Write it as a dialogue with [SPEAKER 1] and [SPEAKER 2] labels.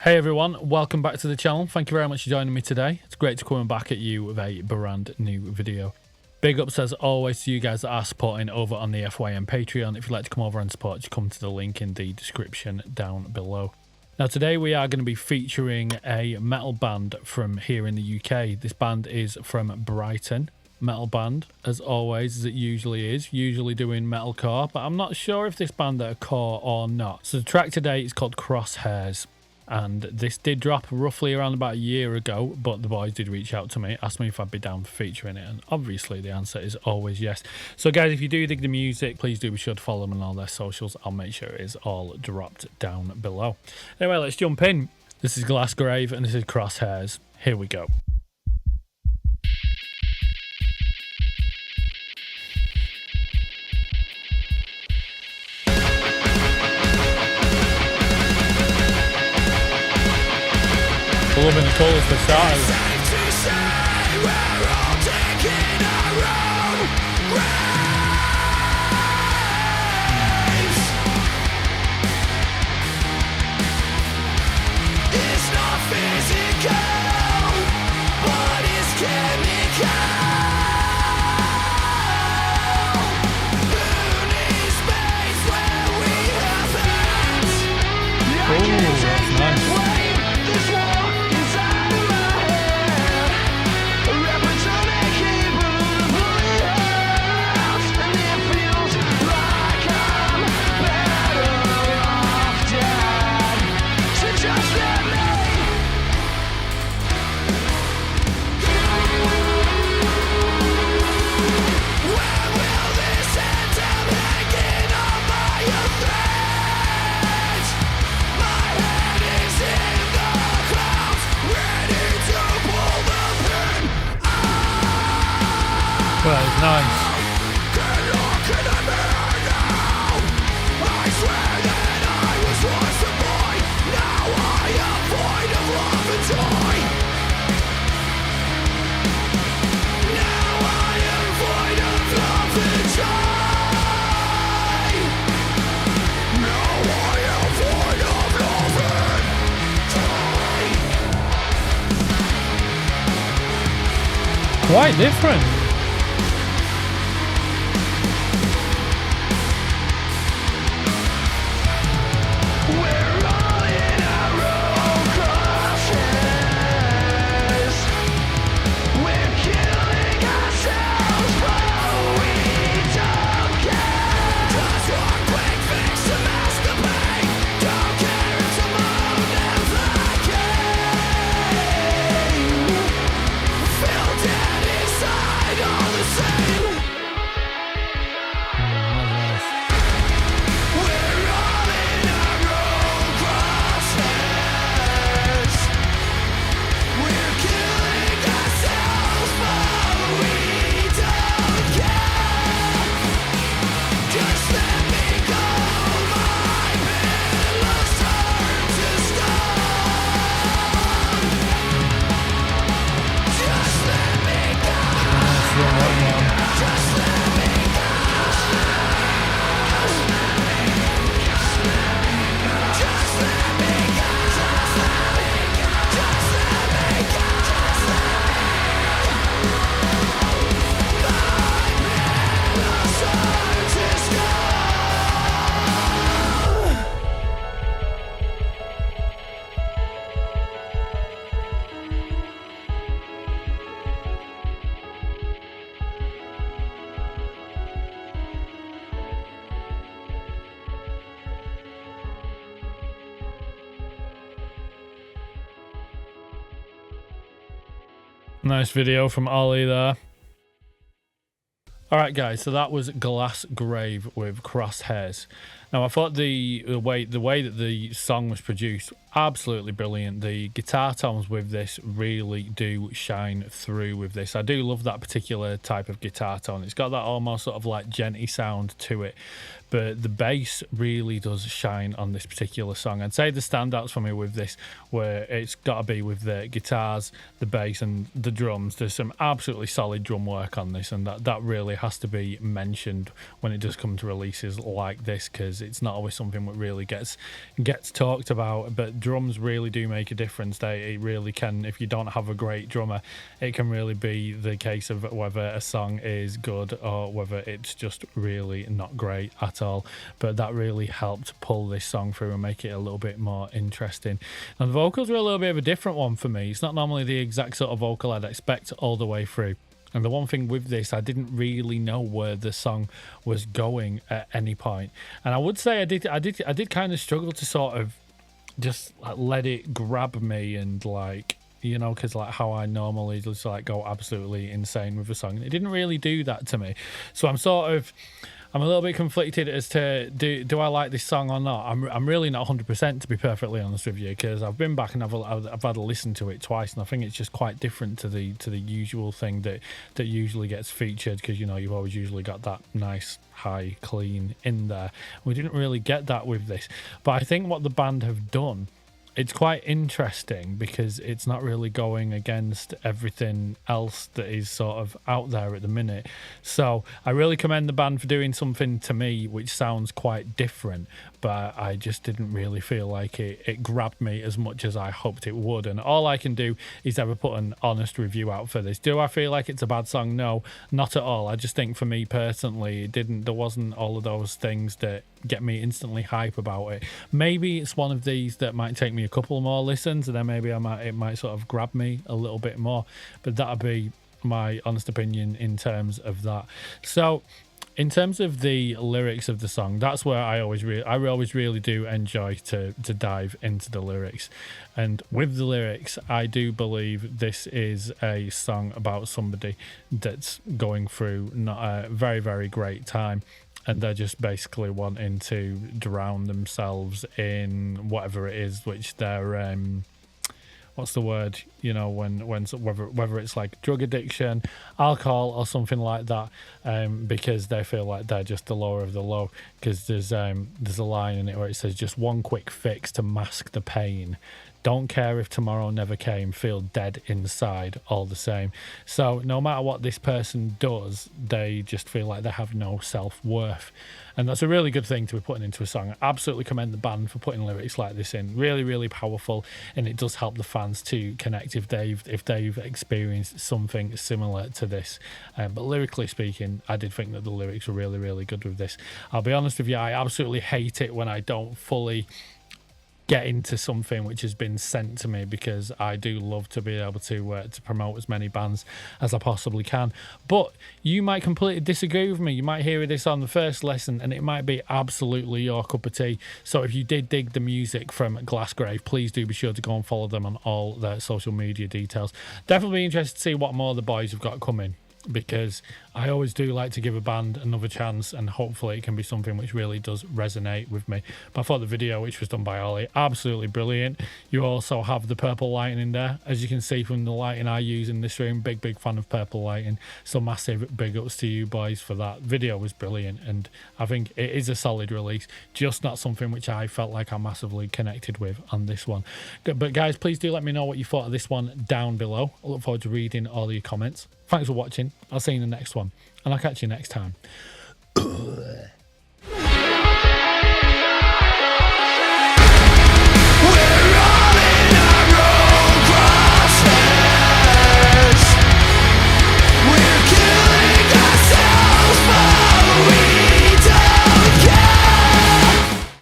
[SPEAKER 1] Hey everyone, welcome back to the channel. Thank you very much for joining me today. It's great to come back at you with a brand new video. Big ups as always to you guys that are supporting over on the FYM Patreon. If you'd like to come over and support, just come to the link in the description down below. Now today we are going to be featuring a metal band from here in the UK. This band is from Brighton. Metal band, as always, as it usually is, usually doing metalcore, but I'm not sure if this band are core or not. So the track today is called Crosshairs. And this did drop roughly around about a year ago, but the boys did reach out to me, asked me if I'd be down for featuring it, and obviously the answer is always yes. So guys, if you do dig the music, please do be sure to follow them on all their socials. I'll make sure it is all dropped down below. Anyway, let's jump in. This is Glassgrave and this is Crosshairs. Here we go. Loving the colours for starters.
[SPEAKER 2] It's not physical, but it's chemical. Who needs space where we have it? I can't take
[SPEAKER 1] nice.
[SPEAKER 2] this weight, this war.
[SPEAKER 1] Well, it's nice. Quite different. Nice video from Ollie there. Alright guys, so that was Glassgrave with Crosshairs. Now I thought the way that the song was produced, absolutely brilliant. The guitar tones with this really do shine through with this. I do love that particular type of guitar tone. It's got that almost sort of like djenty sound to it. But the bass really does shine on this particular song. I'd say the standouts for me with this were it's got to be with the guitars, the bass and the drums. There's some absolutely solid drum work on this, and that really has to be mentioned when it does come to releases like this, because because it's not always something that really gets talked about. But drums really do make a difference. It really can. If you don't have a great drummer, it can really be the case of whether a song is good or whether it's just really not great at all. But that really helped pull this song through and make it a little bit more interesting. Now the vocals were a little bit of a different one for me. It's not normally the exact sort of vocal I'd expect all the way through. And the one thing with this, I didn't really know where the song was going at any point. And I would say I did kind of struggle to sort of just like let it grab me and like, you know, because like how I normally just like go absolutely insane with a song. It didn't really do that to me. So I'm a little bit conflicted as to do I like this song or not. I'm really not 100%, to be perfectly honest with you, because I've been back and I've had a listen to it twice, and I think it's just quite different to the usual thing that usually gets featured, because you know you've always usually got that nice high clean in there. We didn't really get that with this, but I think what the band have done, it's quite interesting because it's not really going against everything else that is sort of out there at the minute. So I really commend the band for doing something to me which sounds quite different, but I just didn't really feel like it grabbed me as much as I hoped it would. And all I can do is ever put an honest review out for this. Do I feel like it's a bad song? No, not at all. I just think for me personally, there wasn't all of those things that get me instantly hype about it. Maybe it's one of these that might take me a couple more listens, and then maybe it might sort of grab me a little bit more. But that'd be my honest opinion in terms of that. So in terms of the lyrics of the song, that's where I always really do enjoy to dive into the lyrics. And with the lyrics, I do believe this is a song about somebody that's going through not a very, very great time, and they're just basically wanting to drown themselves in whatever it is which they're what's the word, you know, when whether it's like drug addiction, alcohol or something like that, because they feel like they're just the lower of the low. Because there's a line in it where it says, just one quick fix to mask the pain, don't care if tomorrow never came, feel dead inside all the same. So no matter what this person does, they just feel like they have no self-worth. And that's a really good thing to be putting into a song. I absolutely commend the band for putting lyrics like this in. Really, really powerful, and it does help the fans to connect if they've experienced something similar to this. But lyrically speaking, I did think that the lyrics were really, really good with this. I'll be honest with you, I absolutely hate it when I don't fully get into something which has been sent to me, because I do love to be able to promote as many bands as I possibly can. But you might completely disagree with me. You might hear this on the first lesson and it might be absolutely your cup of tea. So if you did dig the music from Glassgrave, please do be sure to go and follow them on all their social media details. Definitely be interested to see what more the boys have got coming, because I always do like to give a band another chance, and hopefully it can be something which really does resonate with me. But I thought the video, which was done by Ollie, absolutely brilliant. You also have the purple lighting in there, as you can see from the lighting I use in this room. Big fan of purple lighting, so massive big ups to you boys for that. Video was brilliant, and I think it is a solid release, just not something which I felt like I massively connected with on this one. But guys, please do let me know what you thought of this one down below. I look forward to reading all your comments. Thanks for watching. I'll see you in the next one, and I'll catch you next time.